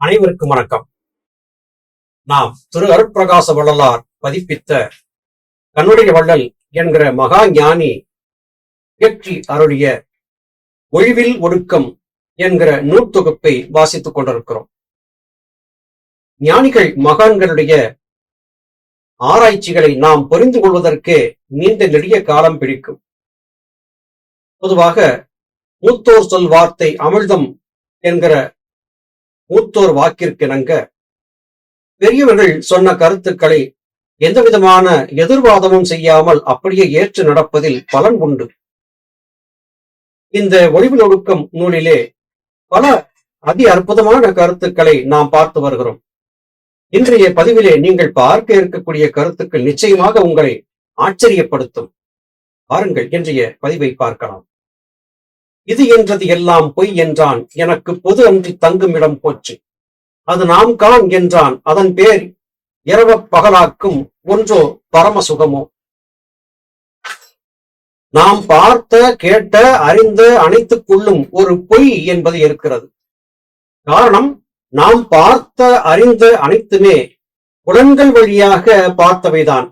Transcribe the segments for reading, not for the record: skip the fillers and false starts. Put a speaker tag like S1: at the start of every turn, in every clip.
S1: அனைவருக்கும் வணக்கம். நாம் திரு அருட்பிரகாச வள்ளலார் பதிப்பித்த கண்ணுடைய வள்ளல் என்கிற மகா ஞானி இயற்றி அருளிய ஒழிவில் ஒடுக்கம் என்கிற நூற்தொகுப்பை வாசித்துக் கொண்டிருக்கிறோம். ஞானிகள் மகான்களுடைய ஆராய்ச்சிகளை நாம் புரிந்து கொள்வதற்கே நீண்ட நெடிய காலம் பிடிக்கும். பொதுவாக மூத்தோர் சொல் வார்த்தை அமிழ்தம் என்கிற மூத்தோர் வாக்கிற்கிணங்க பெரியவர்கள் சொன்ன கருத்துக்களை எந்தவிதமான எதிர்வாதமும் செய்யாமல் அப்படியே ஏற்று நடப்பதில் பலன் உண்டு. இந்த ஒழிவில் ஒடுக்கம் நூலிலே பல அதி அற்புதமான கருத்துக்களை நாம் பார்த்து வருகிறோம். இன்றைய பதிவிலே நீங்கள் பார்க்க இருக்கக்கூடிய கருத்துக்கள் நிச்சயமாக உங்களை ஆச்சரியப்படுத்தும். பாருங்கள், இன்றைய பதிவை பார்க்கலாம். இது என்றது எல்லாம் பொய் என்றான், எனக்கு பொது அன்றி தங்கும் இடம் போச்சு. அது நாம் காண் என்றான், அதன் பேர் இரவ பகலாக்கும் ஒன்றோ பரமசுகமோ. நாம் பார்த்த கேட்ட அறிந்த அனைத்துக்குள்ளும் ஒரு பொய் என்பது இருக்கிறது. காரணம், நாம் பார்த்த அறிந்த அனைத்துமே புலன்கள் வழியாக பார்த்தவைதான்.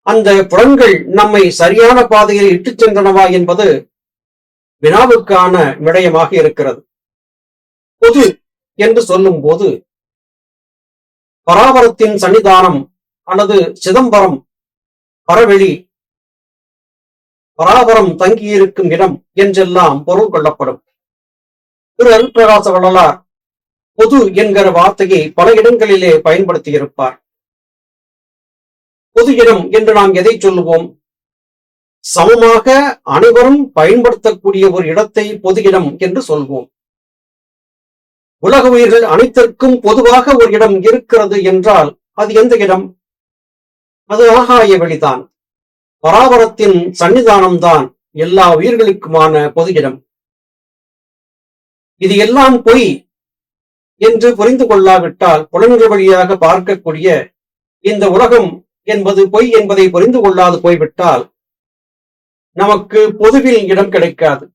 S1: அந்த புலன்கள் நம்மை சரியான பாதையில் இட்டுச் சென்றனவா என்பது வினாவுக்கான விடயமாக இருக்கிறது. பொது என்று சொல்லும் போது பராபரத்தின் சன்னிதானம் அல்லது சிதம்பரம், பரவெளி, பராபரம் தங்கியிருக்கும் இடம் என்றெல்லாம் பொருள் கொள்ளப்படும். திரு அருட்பிரகாச வள்ளலார் பொது என்கிற வார்த்தையை பல இடங்களிலே பயன்படுத்தியிருப்பார். பொது இடம் என்று நாம் எதை சொல்லுவோம்? சமமாக அனைவரும் பயன்படுத்தக்கூடிய ஒரு இடத்தை பொது இடம் என்று சொல்வோம். உலக உயிர்கள் அனைத்திற்கும் பொதுவாக ஒரு இடம் இருக்கிறது என்றால் அது எந்த இடம்? அது ஆகாய வெளிதான். பராபரத்தின் சன்னிதானம்தான் எல்லா உயிர்களுக்குமான பொது இடம். இது எல்லாம் பொய் என்று புரிந்து கொள்ளாவிட்டால், புலன்கள் வழியாக பார்க்கக்கூடிய இந்த உலகம் என்பது பொய் என்பதை புரிந்து கொள்ளாது போய்விட்டால் நமக்கு பொதுவில் இடம் கிடைக்காது.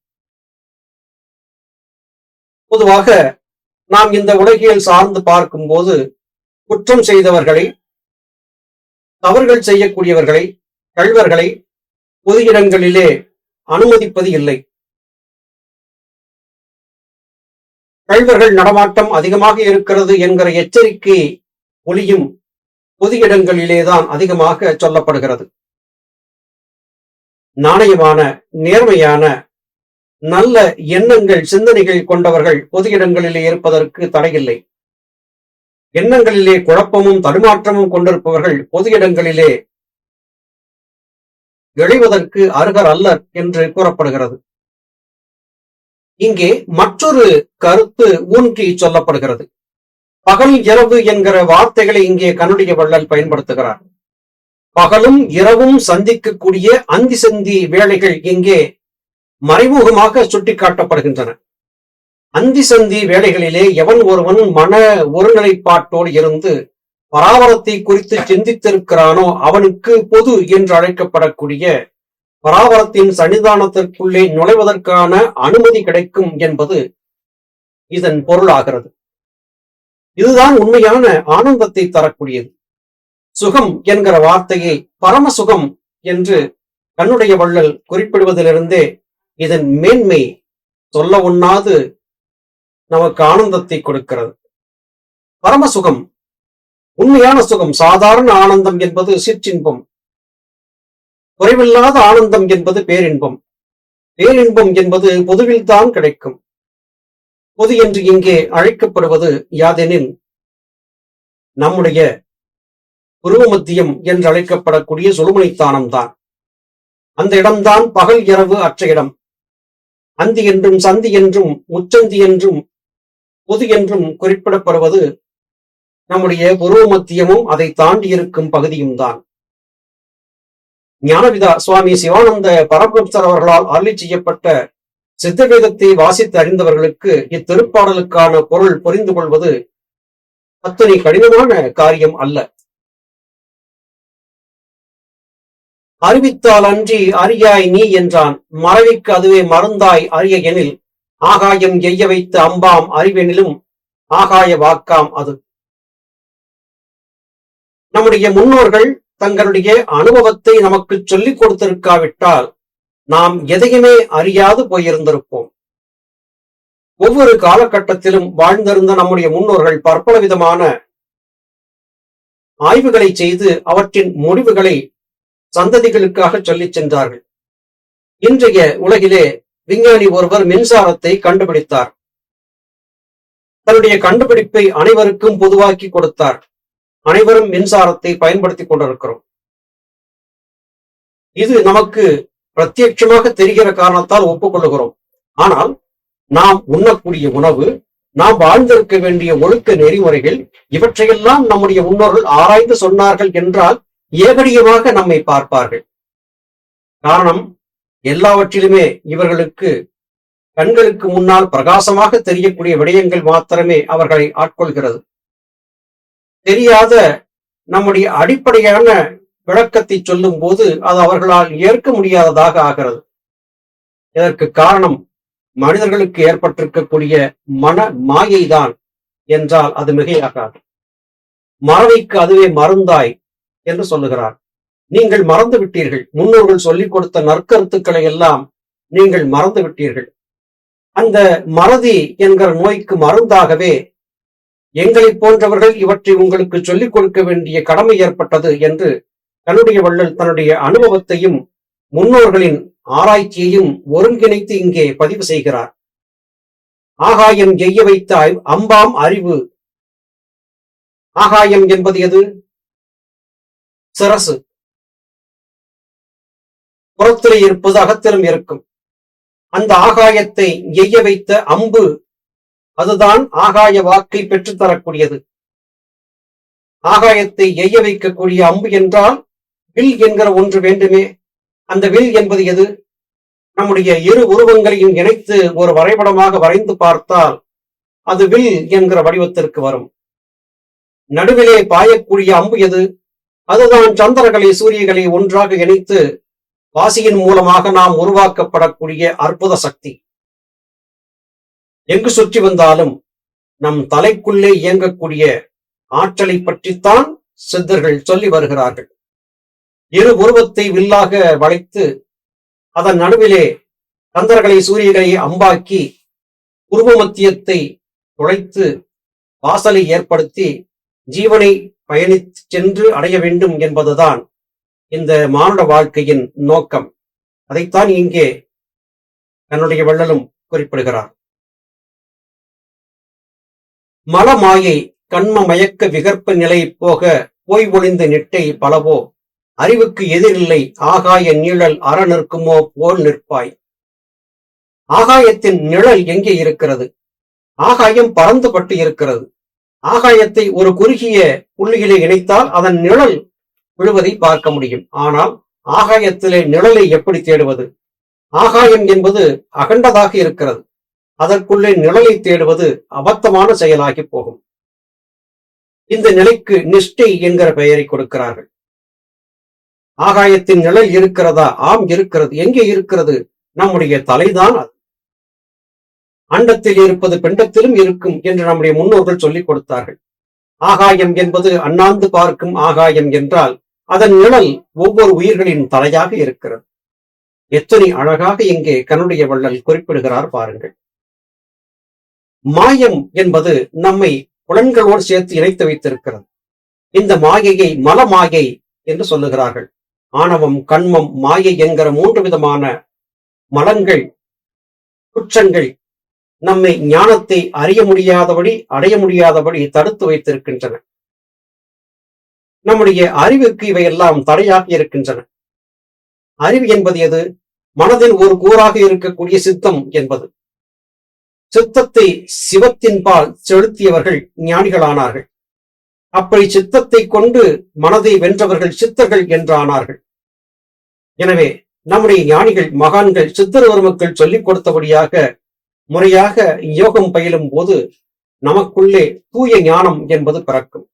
S1: பொதுவாக நாம் இந்த உலகியல் சார்ந்து பார்க்கும்போது குற்றம் செய்தவர்களை, தவறுகள் செய்யக்கூடியவர்களை, கள்வர்களை பொது இடங்களிலே அனுமதிப்பது இல்லை. கள்வர்கள் நடமாட்டம் அதிகமாக இருக்கிறது என்கிற எச்சரிக்கை ஒலியும் பொது இடங்களிலேதான் அதிகமாக சொல்லப்படுகிறது. நாணயமான, நேர்மையான, நல்ல எண்ணங்கள், சிந்தனைகள் கொண்டவர்கள் பொது இடங்களிலே இருப்பதற்கு தடையில்லை. எண்ணங்களிலே குழப்பமும் தடுமாற்றமும் கொண்டிருப்பவர்கள் பொது இடங்களிலே எழுவதற்கு அருகர் அல்லர் என்று கூறப்படுகிறது. இங்கே மற்றொரு கருத்து ஊன்றி சொல்லப்படுகிறது. பகல் இரவு என்கிற வார்த்தைகளை இங்கே கண்ணுடைய வள்ளல் பயன்படுத்துகிறார். பகலும் இரவும் சந்திக்கக்கூடிய அந்தி சந்தி வேளைகள் இங்கே மறைமுகமாக சுட்டிக்காட்டப்படுகின்றன. அந்தி சந்தி வேளைகளிலே எவன் ஒருவன் மன ஒருநிலைப்பாட்டோடு இருந்து பராபரத்தை குறித்து சிந்தித்திருக்கிறானோ அவனுக்கு பொது என்று அழைக்கப்படக்கூடிய பராபரத்தின் சன்னிதானத்திற்குள்ளே நுழைவதற்கான அனுமதி கிடைக்கும் என்பது இதன் பொருளாகிறது. இதுதான் உண்மையான ஆனந்தத்தை தரக்கூடியது. சுகம் என்கிற வார்த்தையை பரமசுகம் என்று கண்ணுடைய வள்ளல் குறிப்பிடுவதிலிருந்தே இதன் மேன்மை சொல்ல ஒண்ணாது நமக்கு ஆனந்தத்தை கொடுக்கிறது. பரமசுகம், உண்மையான சுகம். சாதாரண ஆனந்தம் என்பது சிற்றின்பம். குறைவில்லாத ஆனந்தம் என்பது பேரின்பம். பேரின்பம் என்பது பொதுவில் தான் கிடைக்கும். பொது என்று இங்கே அழைக்கப்படுவது யாதெனில் நம்முடைய உருவ மத்தியம் என்று அழைக்கப்படக்கூடிய சுழுமுனைத்தானம்தான். அந்த இடம்தான் பகல் இரவு அற்ற இடம். அந்தி என்றும் சந்தி என்றும் முச்சந்தி என்றும் பொது என்றும் குறிப்பிடப்படுவது நம்முடைய புருவ மத்தியமும் அதை தாண்டி இருக்கும் பகுதியும் தான். ஞானபிதா சுவாமி சிவானந்த பரமஹம்சர் அவர்களால் அருளி செய்யப்பட்ட சித்தவேதத்தை வாசித்து அறிந்தவர்களுக்கு இத்திருப்பாடலுக்கான பொருள் புரிந்து கொள்வது அத்தனை கடினமான காரியம் அல்ல. அறிவித்தால் அன்றி அறியாய் நீ என்றான், மறவிக்கு அதுவே மருந்தாய் அறிய எனில், ஆகாயம் எய்ய வைத்த அம்பாம் அறிவெனிலும் ஆகாய வாக்காம் அது. நம்முடைய முன்னோர்கள் தங்களுடைய அனுபவத்தை நமக்கு சொல்லிக் கொடுத்திருக்காவிட்டால் நாம் எதையுமே அறியாது போயிருந்திருப்போம். ஒவ்வொரு காலகட்டத்திலும் வாழ்ந்திருந்த நம்முடைய முன்னோர்கள் பற்பல விதமான ஆய்வுகளை செய்து அவற்றின் முடிவுகளை சந்ததிகளுக்காக சொல்லிச் சென்றார்கள். இன்றைய உலகிலே விஞ்ஞானி ஒருவர் மின்சாரத்தை கண்டுபிடித்தார். தன்னுடைய கண்டுபிடிப்பை அனைவருக்கும் பொதுவாக்கி கொடுத்தார். அனைவரும் மின்சாரத்தை பயன்படுத்திக் கொண்டிருக்கிறோம். இது நமக்கு பிரத்யட்சமாக தெரிகிற காரணத்தால் ஒப்புக்கொள்ளுகிறோம். ஆனால் நாம் உண்ணக்கூடிய உணவு, நாம் வாழ்ந்திருக்க வேண்டிய ஒழுக்க நெறிமுறைகள், இவற்றையெல்லாம் நம்முடைய முன்னோர்கள் ஆராய்ந்து சொன்னார்கள் என்றால் ஏகடியமாக நம்மை பார்ப்பார்கள். காரணம், எல்லாவற்றிலுமே இவர்களுக்கு கண்களுக்கு முன்னால் பிரகாசமாக தெரியக்கூடிய விடயங்கள் மாத்திரமே அவர்களை ஆட்கொள்கிறது. தெரியாத நம்முடைய அடிப்படையான விளக்கத்தை சொல்லும் போது அது அவர்களால் ஏற்க முடியாததாக ஆகிறது. இதற்கு காரணம் மனிதர்களுக்கு ஏற்பட்டிருக்கக்கூடிய மன மாயைதான் என்றால் அது மிகையாகாது. மறவிக்கு அதுவே மருந்தாய் என்று சொல்லுகிறார். நீங்கள் மறந்து விட்டீர்கள். முன்னோர்கள் சொல்லிக் கொடுத்த நற்கருத்துக்களை எல்லாம் நீங்கள் மறந்து விட்டீர்கள். அந்த மறதி என்கிற நோய்க்கு மருந்தாகவே எங்களை போன்றவர்கள் இவற்றை உங்களுக்கு சொல்லிக் கொடுக்க வேண்டிய கடமை ஏற்பட்டது என்று தன்னுடைய வள்ளல் தன்னுடைய அனுபவத்தையும் முன்னோர்களின் ஆராய்ச்சியையும் ஒருங்கிணைத்து இங்கே பதிவு செய்கிறார். ஆகாயம் எய்ய வைத்த அம்பாம் அறிவு. ஆகாயம் என்பது எது? சிரசு. புறத்திலே இருப்பது அகத்திலும் இருக்கும். அந்த ஆகாயத்தை எய்ய வைத்த அம்பு, அதுதான் ஆகாய வாக்கை பெற்றுத்தரக்கூடியது. ஆகாயத்தை எய்ய வைக்கக்கூடிய அம்பு என்றால் வில் என்கிற ஒன்று வேண்டுமே. அந்த வில் என்பது எது? நம்முடைய இரு உருவங்களையும் இணைத்து ஒரு வரைபடமாக வரைந்து பார்த்தால் அது வில் என்கிற வடிவத்திற்கு வரும். நடுவிலே பாயக்கூடிய அம்பு எது? அதுதான் சந்திரகளை சூரியகளை ஒன்றாக இணைத்து வாசியின் மூலமாக நாம் உருவாக்கப்படக்கூடிய அற்புத சக்தி. எங்கு சுற்றி வந்தாலும் நம் தலைக்குள்ளே இயங்கக்கூடிய ஆற்றலை பற்றித்தான் சித்தர்கள் சொல்லி வருகிறார்கள். இரு உருவத்தை வில்லாக வளைத்து அதன் நடுவிலே சந்திரகளை சூரியகளை அம்பாக்கி உருவ மத்தியத்தை துளைத்து வாசலை ஏற்படுத்தி ஜீவனை பயணித்து சென்று அடைய வேண்டும் என்பதுதான் இந்த மானுட வாழ்க்கையின் நோக்கம். அதைத்தான் இங்கே தன்னுடைய வள்ளலும் குறிப்பிடுகிறார். மலமாயை கண்ம மயக்க விகற்ப நிலை போக போய் ஒளிந்த நெட்டை பலவோ, அறிவுக்கு எதிரில்லை ஆகாய நிழல் அற நிற்குமோ போல் நிற்பாய். ஆகாயத்தின் நிழல் எங்கே இருக்கிறது? ஆகாயம் பறந்துபட்டு இருக்கிறது. ஆகாயத்தை ஒரு குறுகிய புள்ளியிலே இணைத்தால் அதன் நிழல் விழுவதை பார்க்க முடியும். ஆனால் ஆகாயத்திலே நிழலை எப்படி தேடுவது? ஆகாயம் என்பது அகண்டதாக இருக்கிறது. அதற்குள்ளே நிழலை தேடுவது அபத்தமான செயலாகி போகும். இந்த நிலைக்கு நிஷ்டை என்கிற பெயரை கொடுக்கிறார்கள். ஆகாயத்தின் நிழல் இருக்கிறதா? ஆம், இருக்கிறது. எங்கே இருக்கிறது? நம்முடைய தலைதான் அது. அண்டத்தில் இருப்பது பிண்டத்திலும் இருக்கும் என்று நம்முடைய முன்னோர்கள் சொல்லிக் கொடுத்தார்கள். ஆகாயம் என்பது அண்ணாந்து பார்க்கும் ஆகாயம் என்றால் அதன் நிழல் ஒவ்வொரு உயிர்களின் தலையாக இருக்கிறது. எத்தனை அழகாக இங்கே கனுடைய வள்ளல் குறிப்பிடுகிறார் பாருங்கள். மாயம் என்பது நம்மை புலன்களோடு சேர்த்து இணைத்து வைத்திருக்கிறது. இந்த மாயையை மலமாயை என்று சொல்லுகிறார்கள். ஆணவம், கண்மம், மாயை என்கிற 3 விதமான மலங்கள், குற்றங்கள் நம்மை ஞானத்தை அறிய முடியாதபடி, அடைய முடியாதபடி தடுத்து வைத்திருக்கின்றன. நம்முடைய அறிவுக்கு இவையெல்லாம் தடையாக இருக்கின்றன. அறிவு என்பது எது? மனதில் ஒரு கூறாக இருக்கக்கூடிய சித்தம் என்பது. சித்தத்தை சிவத்தின் பால் செலுத்தியவர்கள் ஞானிகளானார்கள். அப்படி சித்தத்தை கொண்டு மனதை வென்றவர்கள் சித்தர்கள் என்றானார்கள். எனவே நம்முடைய ஞானிகள் மகான்கள் சித்தர் பெருமக்கள் சொல்லிக் கொடுத்தபடியாக முறையாக யோகம் பயிலும் போது நமக்குள்ளே தூய ஞானம் என்பது பிறக்கும்.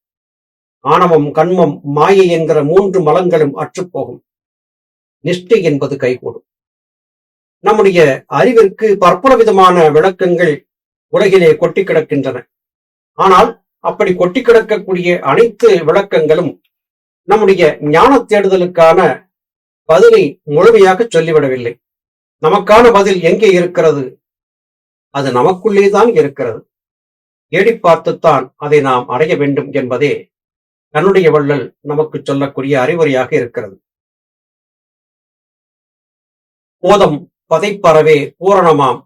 S1: ஆணவம், கண்மம், மாயை என்கிற 3 மலங்களும் அற்றுப்போகும். நிஷ்டை என்பது கைகூடும். நம்முடைய அறிவிற்கு பற்பல விதமான விளக்கங்கள் உலகிலே கொட்டி கிடக்கின்றன. ஆனால் அப்படி கொட்டி கிடக்கக்கூடிய அனைத்து விளக்கங்களும் நம்முடைய ஞான தேடுதலுக்கான பதிலை முழுமையாக சொல்லிவிடவில்லை. நமக்கான பதில் எங்கே இருக்கிறது? அது நமக்குள்ளேதான் இருக்கிறது. தேடி பார்த்துத்தான் அதை நாம் அடைய வேண்டும் என்பதே தன்னுடைய வள்ளல் நமக்கு சொல்லக்கூடிய அறிவுரையாக இருக்கிறது. போதம் பதைப்பறவே பூரணமாம்,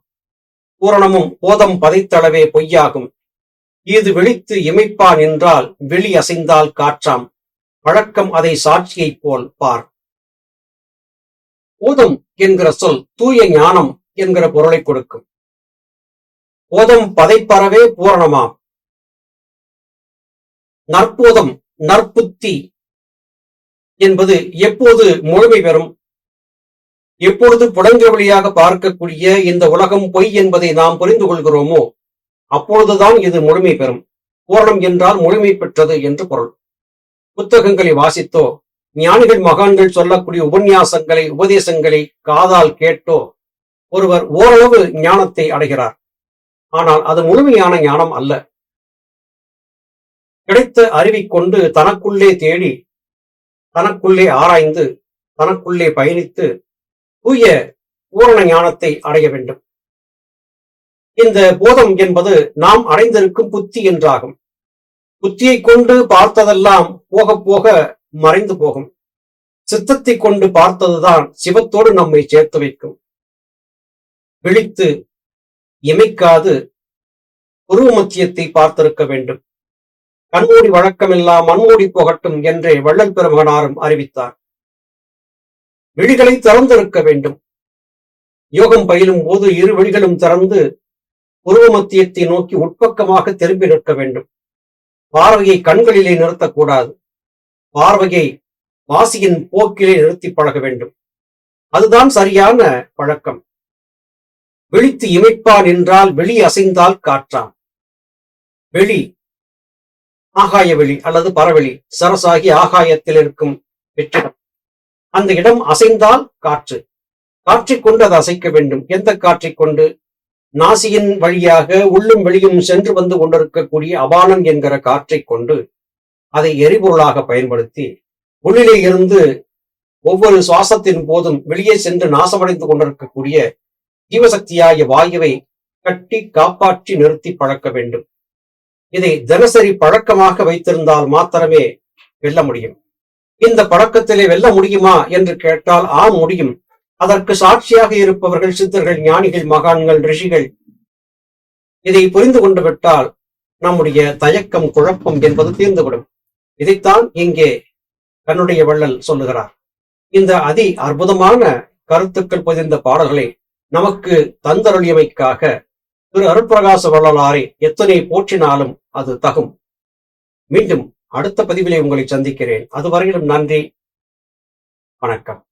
S1: பூரணமும் போதம் பதைத்தளவே பொய்யாகும். இது விழித்து இமைப்பான் என்றால் வெளி அசைந்தால் காற்றாம், பழக்கம் அதை சாட்சியைப் போல் பார். போதம் என்கிற சொல் தூய ஞானம் என்கிற பொருளை கொடுக்கும். போதம் பதைப்பறவே பூரணமாம். நற்போதம், நற்புத்தி என்பது எப்போது முழுமை பெறும்? எப்பொழுது புலங்க வழியாக பார்க்கக்கூடிய இந்த உலகம் பொய் என்பதை நாம் புரிந்து கொள்கிறோமோ அப்பொழுதுதான் இது முழுமை பெறும். பூரணம் என்றால் முழுமை பெற்றது என்று பொருள். புத்தகங்களை வாசித்தோ ஞானிகள் மகான்கள் சொல்லக்கூடிய உபன்யாசங்களை உபதேசங்களை காதால் கேட்டோ ஒருவர் ஓரளவு ஞானத்தை அடைகிறார். ஆனால் அது முழுமையான ஞானம் அல்ல. கிடைத்த அறிவைக் கொண்டு தனக்குள்ளே தேடி, தனக்குள்ளே ஆராய்ந்து, தனக்குள்ளே பயணித்து தூய பூரண ஞானத்தை அடைய வேண்டும். இந்த போதம் என்பது நாம் அடைந்திருக்கும் புத்தி என்றாகும். புத்தியை கொண்டு பார்த்ததெல்லாம் போக போக மறைந்து போகும். சித்தத்தை கொண்டு பார்த்ததுதான் சிவத்தோடு நம்மை சேர்த்து வைக்கும். விழித்து இமைக்காது உருவ மத்தியத்தை பார்த்திருக்க வேண்டும். கண்மூடி வழக்கமெல்லாம் மண்மூடி போகட்டும் என்றே வள்ளல் பெருமகனாரும் அறிவித்தார். விழிகளை திறந்திருக்க வேண்டும். யோகம் பயிலும் போது 2 விழிகளும் திறந்து உருவ மத்தியத்தை நோக்கி உட்பக்கமாக திரும்பி நிற்க வேண்டும். பார்வையை கண்களிலே நிறுத்தக்கூடாது. பார்வையை வாசியின் போக்கிலே நிறுத்தி பழக வேண்டும். அதுதான் சரியான பழக்கம். விழித்து இமைப்பான் என்றால் வெளி அசைந்தால் காற்றாம். வெளி ஆகாய வெளி அல்லது பரவெளி, சரசாகி ஆகாயத்தில் இருக்கும் வெற்றிடம். அந்த இடம் அசைந்தால் காற்று. காற்றைக் கொண்டு அதை அசைக்க வேண்டும். எந்த காற்றைக் கொண்டு? நாசியின் வழியாக உள்ளும் வெளியும் சென்று வந்து கொண்டிருக்கக்கூடிய அபானம் என்கிற காற்றைக் கொண்டு அதை எரிபொருளாக பயன்படுத்தி உள்ளிலே இருந்து ஒவ்வொரு சுவாசத்தின் போதும் வெளியே சென்று நாசமடைந்து கொண்டிருக்கக்கூடிய ஜீவசக்தியாகிய வாயுவை கட்டி காப்பாற்றி நிறுத்தி பழக்க வேண்டும். இதை தினசரி பழக்கமாக வைத்திருந்தால் மாத்திரமே வெல்ல முடியும். இந்த பழக்கத்திலே வெல்ல முடியுமா என்று கேட்டால் ஆம், முடியும். அதற்கு சாட்சியாக இருப்பவர்கள் சித்தர்கள், ஞானிகள், மகான்கள், ரிஷிகள். இதை புரிந்து கொண்டு விட்டால் நம்முடைய தயக்கம், குழப்பம் என்பது தீர்ந்துவிடும். இதைத்தான் இங்கே தன்னுடைய வள்ளல் சொல்லுகிறார். இந்த அதி அற்புதமான கருத்துக்கள் பதிந்த பாடல்களை நமக்கு தந்தருளியமைக்காக திரு அருட்பிரகாச வள்ளலாரை எத்தனை போற்றினாலும் அது தகும். மீண்டும் அடுத்த பதிவிலே உங்களை சந்திக்கிறேன். அதுவரையிலும் நன்றி, வணக்கம்.